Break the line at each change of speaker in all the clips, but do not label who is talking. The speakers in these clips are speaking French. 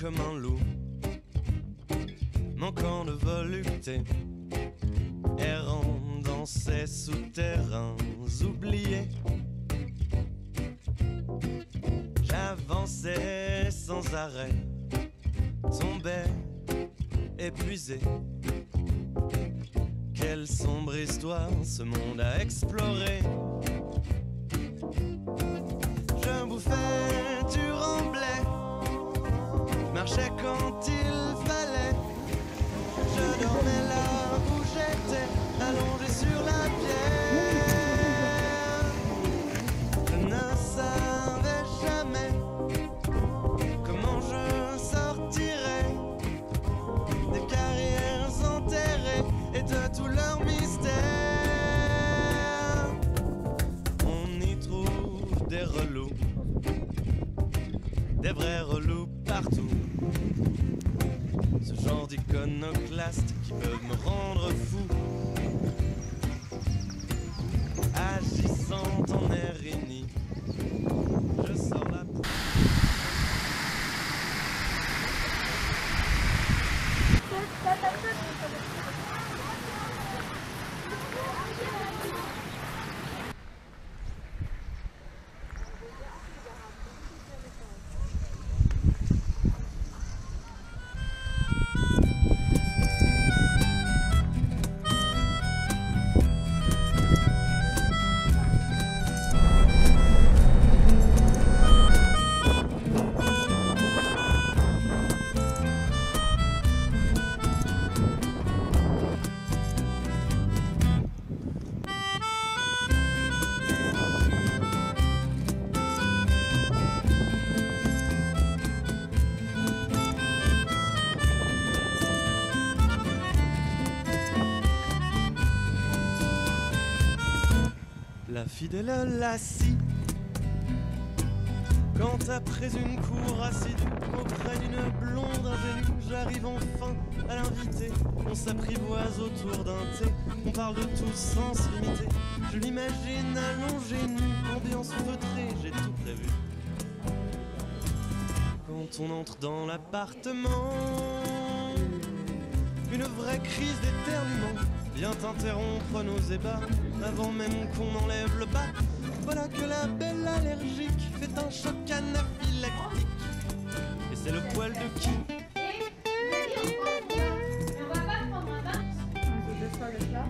comme un loup, manquant de volupté, errant dans ces souterrains oubliés. J'avançais sans arrêt, tombais épuisé. Quelle sombre histoire ce monde a exploré. Je bouffais du remblai, marchais quand il fallait. Je dormais là où j'étais, allongé sur la pierre. Je ne savais jamais comment je sortirais des carrières enterrées et de tout leur mystère. On y trouve des relous, des vrais relous partout. Ce genre d'iconoclastes qui peuvent me rendre fou. Agissant en Erini, je sors la poule. La fidèle lassie, quand après une cour assidue auprès d'une blonde ingénue, j'arrive enfin à l'inviter. On s'apprivoise autour d'un thé, on parle de tout sans se limiter. Je l'imagine allongé nu, ambiance feutrée, j'ai tout prévu. Quand on entre dans l'appartement, une vraie crise d'éternuement vient interrompre nos ébats avant même qu'on enlève le bas. Voilà que la belle allergique fait un choc anaphylactique. Et c'est le poil de qui?
On va pas prendre un bain. Je descends le plat.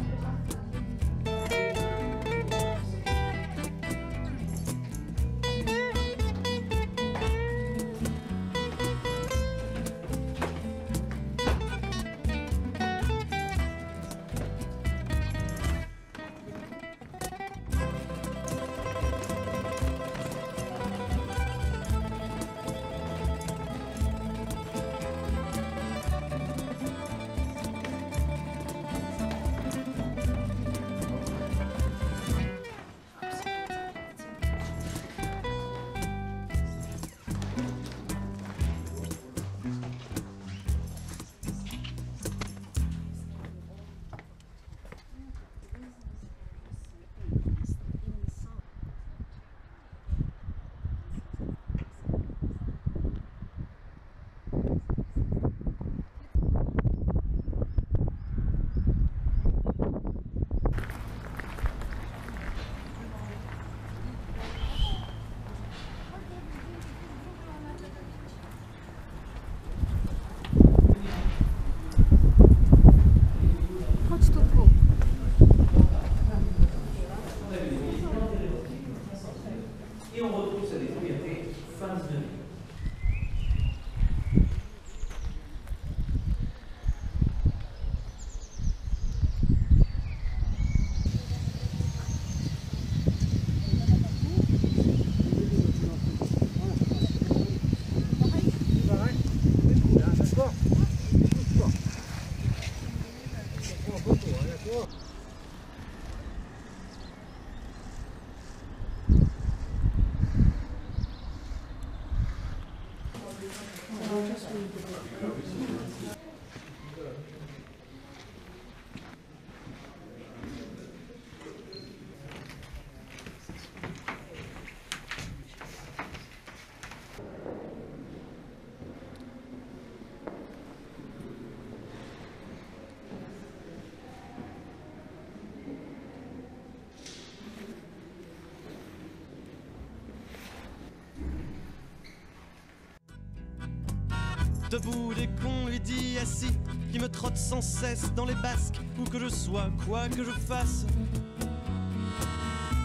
Debout dès qu'on lui dit assis, qui me trotte sans cesse dans les basques, où que je sois, quoi que je fasse.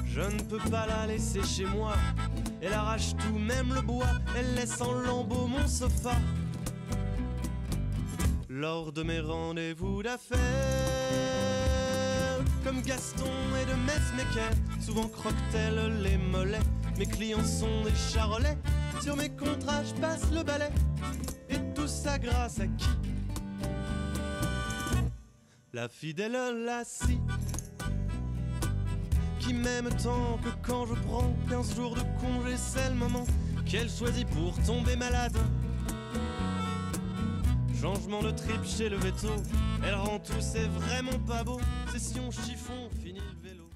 Je ne peux pas la laisser chez moi, elle arrache tout, même le bois, elle laisse en lambeaux mon sofa. Lors de mes rendez-vous d'affaires, comme Gaston et de Mesmecker, souvent croque-t-elle les mollets. Mes clients sont des charolais, sur mes contrats je passe le balai. Et tout ça grâce à qui? La fidèle Lassie, qui m'aime tant que quand je prends 15 jours de congé, c'est le moment qu'elle choisit pour tomber malade. Changement de trip chez le veto, elle rend tout, c'est vraiment pas beau. Session chiffon, fini le vélo.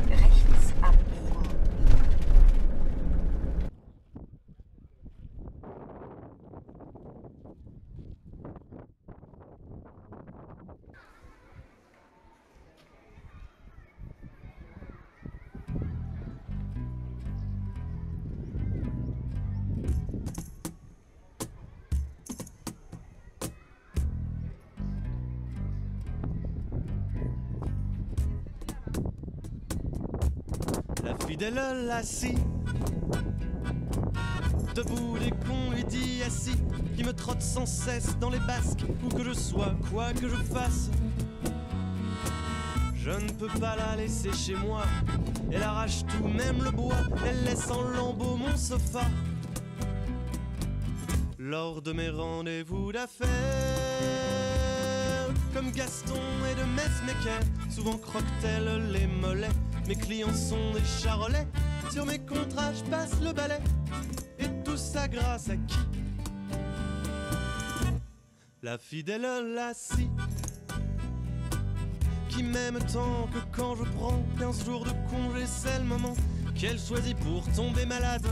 Rechts abbiegen.
La fidèle Lassie, debout dès qu'on lui dit assis, qui me trotte sans cesse dans les basques, où que je sois, quoi que je fasse. Je ne peux pas la laisser chez moi, elle arrache tout, même le bois, elle laisse en lambeaux mon sofa. Lors de mes rendez-vous d'affaires, comme Gaston et de Mesmecker, souvent croque-t-elle les mollets. Mes clients sont des charolais, sur mes contrats je passe le balai. Et tout ça grâce à qui? La fidèle Lassie, qui m'aime tant que quand je prends 15 jours de congé, c'est le moment qu'elle choisit pour tomber malade.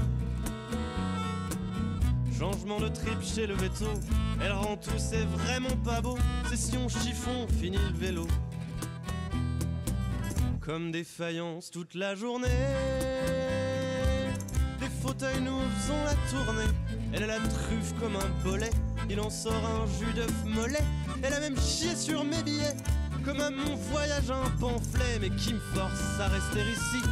Changement de trip chez le veto, elle rend tout, c'est vraiment pas beau. Session chiffon, fini le vélo. Comme des faïences toute la journée, des fauteuils nous faisons la tournée. Elle a la truffe comme un bolet, il en sort un jus d'œuf mollet. Elle a même chié sur mes billets, comme à mon voyage un pamphlet. Mais qui me force à rester ici?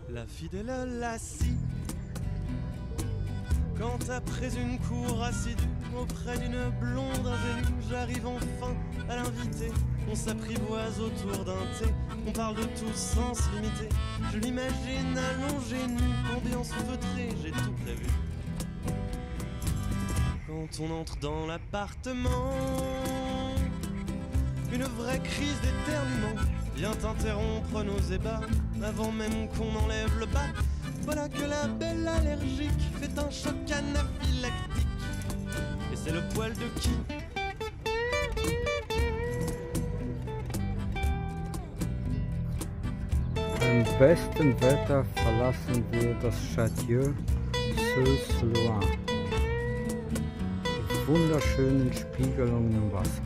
La fidèle Lassie, quand après une cour assidue auprès d'une blonde ingénue, j'arrive enfin à l'inviter. On s'apprivoise autour d'un thé, on parle de tout sans se limiter. Je l'imagine allongée nue, ambiance feutrée, j'ai tout prévu. Quand on entre dans l'appartement, une vraie crise d'éternuement vient interrompre nos ébats, avant même qu'on enlève le bas. Voilà que la belle allergique fait un choc anaphylactique. Et c'est le poil de qui?
Beim besten Wetter verlassen wir das Château Sault-Loire. Die wunderschönen Spiegelungen im Wasser.